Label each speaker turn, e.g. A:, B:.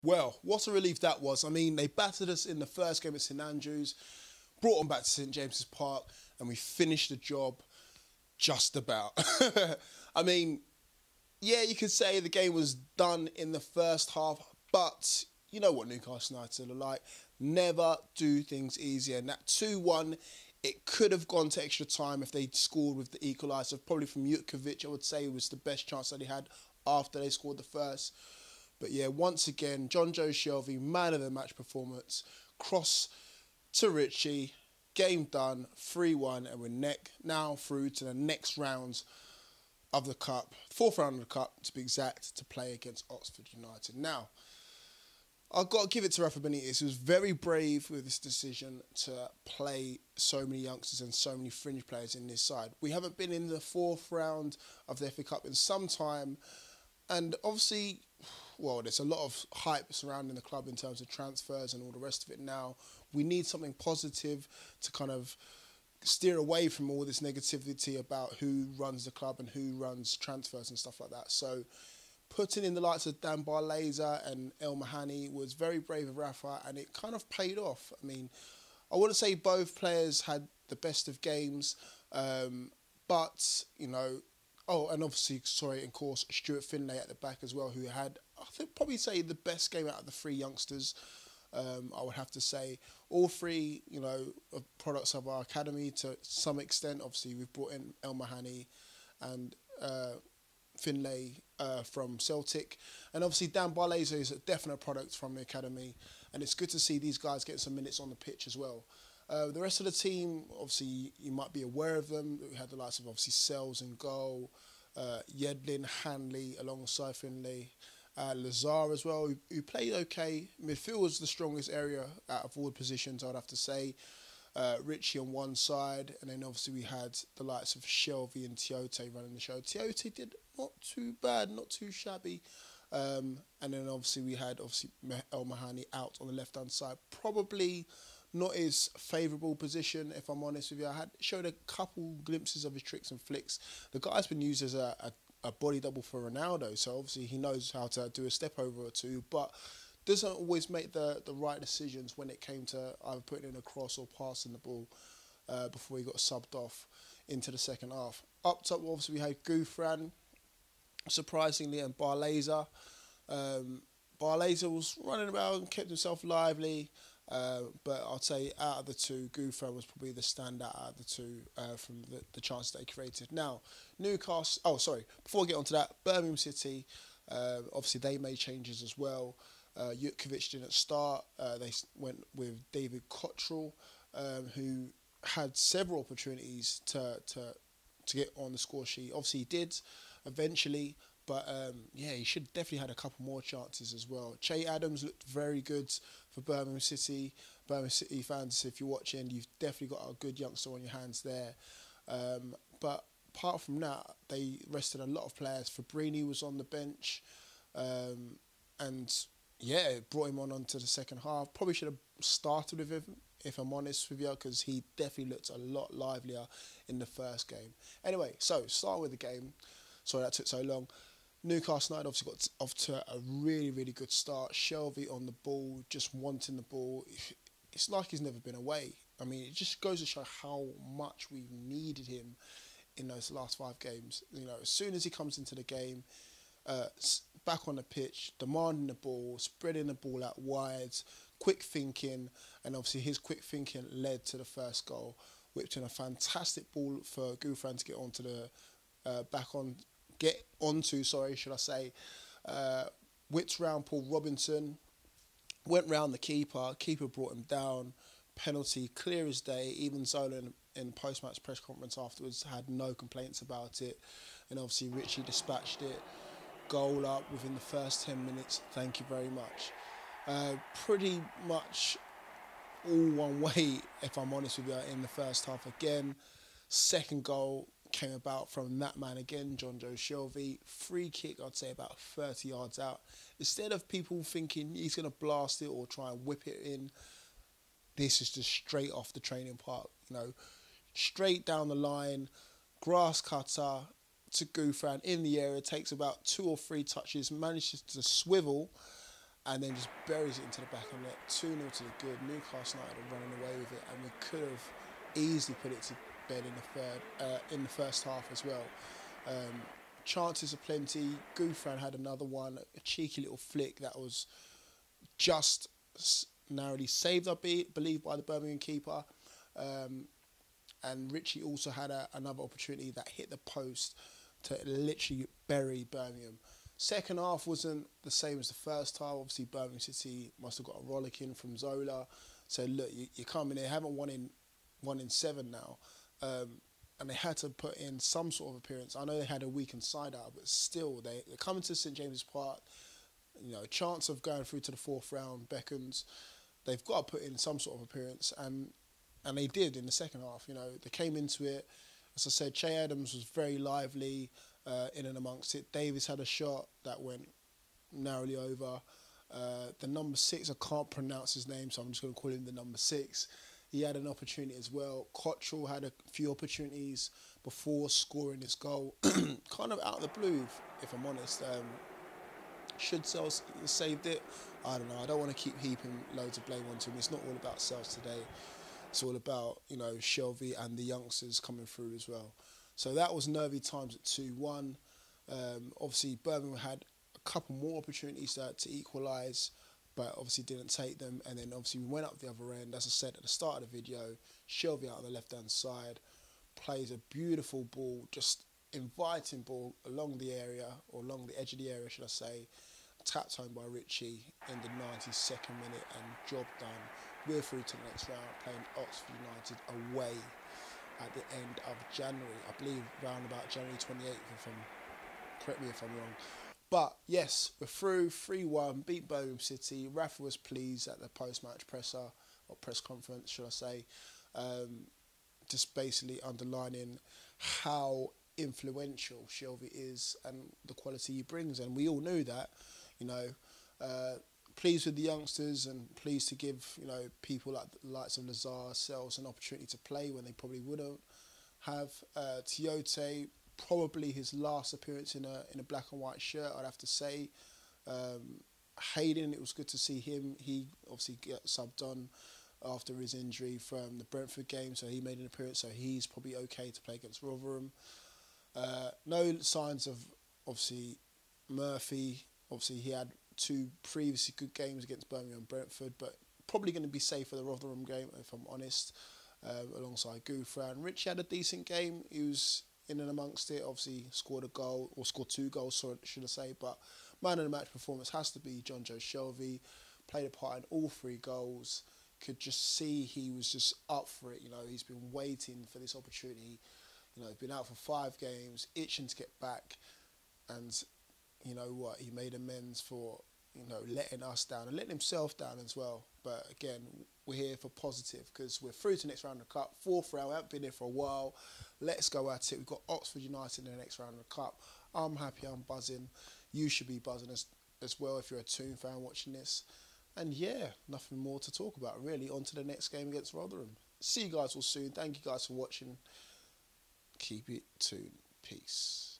A: Well, what a relief that was. I mean, they battered us in the first game at St Andrews, brought them back to St James's Park, and we finished the job just about. I mean, yeah, you could say the game was done in the first half, but you know what Newcastle United are like. Never do things easier. And that 2-1, it could have gone to extra time if they'd scored with the equaliser. Probably from Jutkovic, I would say, was the best chance that he had after they scored the first. But yeah, once again, John Joe Shelvey, man of the match performance, cross to Richie, game done, 3-1, and we're now through to the next rounds of the Cup, fourth round of the Cup to be exact, to play against Oxford United. Now, I've got to give it to Rafa Benitez. He was very brave with this decision to play so many youngsters and so many fringe players in this side. We haven't been in the fourth round of the FA Cup in some time, and obviously, well, there's a lot of hype surrounding the club in terms of transfers and all the rest of it now. We need something positive to kind of steer away from all this negativity about who runs the club and who runs transfers and stuff like that. So putting in the likes of Dan Barlaser and El Mahani was very brave of Rafa, and it kind of paid off. I mean, I wouldn't say both players had the best of games, but, you know, oh, and obviously, sorry, of course, Stuart Finlay at the back as well, who had, I think, probably say the best game out of the three youngsters. I would have to say all three, you know, are products of our academy to some extent. Obviously, we've brought in El Mahani and Finlay from Celtic, and obviously Dan Barlaser is a definite product from the academy, and it's good to see these guys get some minutes on the pitch as well. The rest of the team, obviously, you might be aware of them. We had the likes of, obviously, Sells in goal, Yedlin, Hanley alongside Finlay, Lazar as well, who played okay. Midfield was the strongest area out of all the positions, I'd have to say. Richie on one side, and then obviously we had the likes of Shelvey and Tiote running the show. Tiote did not too bad, not too shabby. And then obviously we had El Mahani out on the left-hand side. Probably not his favourable position, if I'm honest with you. I had showed a couple glimpses of his tricks and flicks. The guy's been used as a body double for Ronaldo, so obviously he knows how to do a step over or two, but doesn't always make the right decisions when it came to either putting in a cross or passing the ball before he got subbed off into the second half. Up top, obviously, we had Gouffran, surprisingly, and Barlaser. Barlaser was running about and kept himself lively, but I'd say out of the two, Gouffran was probably the standout out of the two from the chances that he created. Now, Newcastle, before I get onto that, Birmingham City, obviously they made changes as well. Jutkovic didn't start. They went with David Cottrell, who had several opportunities to get on the score sheet. Obviously, he did eventually, but yeah, he should definitely had a couple more chances as well. Che Adams looked very good for Birmingham City. Birmingham City fans, if you're watching, you've definitely got a good youngster on your hands there. But apart from that, they rested a lot of players. Fabrini was on the bench, and yeah, it brought him on onto the second half. Probably should have started with him, if I'm honest with you, because he definitely looked a lot livelier in the first game. Anyway, so starting with the game. Sorry that took so long. Newcastle United obviously got off to a really, really good start. Shelvey on the ball, just wanting the ball. It's like he's never been away. I mean, it just goes to show how much we've needed him in those last 5 games. You know, as soon as he comes into the game, back on the pitch, demanding the ball, spreading the ball out wide, quick thinking, and obviously his quick thinking led to the first goal, whipped in a fantastic ball for Gouffran to get onto, whipped round Paul Robinson, went round the keeper brought him down, penalty, clear as day. Even Zola in post-match press conference afterwards had no complaints about it, and obviously Richie dispatched it. Goal up within the first 10 minutes. Thank you very much. Pretty much all one way, if I'm honest with you, in the first half again. Second goal came about from that man again, John Joe Shelvey. Free kick, I'd say about 30 yards out. Instead of people thinking he's going to blast it or try and whip it in, this is just straight off the training park. You know, straight down the line, grass cutter to Gouffran in the area. Takes about 2 or 3 touches, manages to swivel and then just buries it into the back of the net. 2-0 to the good. Newcastle United are running away with it, and we could have easily put it to bed in the first half as well. Chances aplenty. Gouffran had another one, a cheeky little flick that was just narrowly saved, I believe, by the Birmingham keeper. And Richie also had another opportunity that hit the post to literally bury Birmingham. Second half wasn't the same as the first half. Obviously, Birmingham City must have got a rollicking from Zola. So look, you come in, they haven't won in 7 now. And they had to put in some sort of appearance. I know they had a weakened side out, but still, they're coming to St James's Park. You know, a chance of going through to the 4th round beckons. They've got to put in some sort of appearance, and they did in the second half. You know, they came into it. As I said, Che Adams was very lively in and amongst it. Davis had a shot that went narrowly over. The number 6, I can't pronounce his name, so I'm just going to call him the number 6. He had an opportunity as well. Cottrell had a few opportunities before scoring his goal. Kind of out of the blue, if I'm honest. Should Sales saved it? I don't know. I don't want to keep heaping loads of blame onto him. It's not all about Sales today. It's all about, you know, Shelby and the youngsters coming through as well. So that was nervy times at 2-1. Obviously, Birmingham had a couple more opportunities to equalise, but obviously didn't take them. And then obviously we went up the other end. As I said at the start of the video, Shelby out on the left-hand side plays a beautiful ball, just inviting ball along the area, or along the edge of the area, should I say, tapped home by Richie in the 92nd minute, and job done. We're through to the next round, playing Oxford United away at the end of January. I believe round about January 28th, correct me if I'm wrong. But yes, we're through, 3-1, beat Birmingham City. Rafa was pleased at the post-match presser, or press conference, should I say, just basically underlining how influential Shelby is and the quality he brings. And we all knew that, you know. Pleased with the youngsters, and pleased to give, you know, people like the likes of Lazar, Sells an opportunity to play when they probably wouldn't have. Tiote, probably his last appearance in a black and white shirt, I'd have to say. Hayden, it was good to see him. He obviously got subbed on after his injury from the Brentford game, so he made an appearance, so he's probably okay to play against Rotherham. No signs of, obviously, Murphy. Obviously, he had 2 previously good games against Birmingham and Brentford, but probably going to be safe for the Rotherham game, if I'm honest, alongside Gouffran. Richie had a decent game. He was in and amongst it. Obviously, scored a goal, or scored 2 goals, should I say, but man of the match performance has to be John Joe Shelby. Played a part in all 3 goals. Could just see he was just up for it. You know, he's been waiting for this opportunity. You know, he's been out for 5 games, itching to get back, and you know what, he made amends for, you know, letting us down and letting himself down as well. But again, we're here for positive, because we're through to the next round of the Cup. 4th round, we haven't been here for a while. Let's go at it. We've got Oxford United in the next round of the Cup. I'm happy, I'm buzzing. You should be buzzing as well if you're a Toon fan watching this. And yeah, nothing more to talk about really. On to the next game against Rotherham. See you guys all soon. Thank you guys for watching. Keep it Toon. Peace.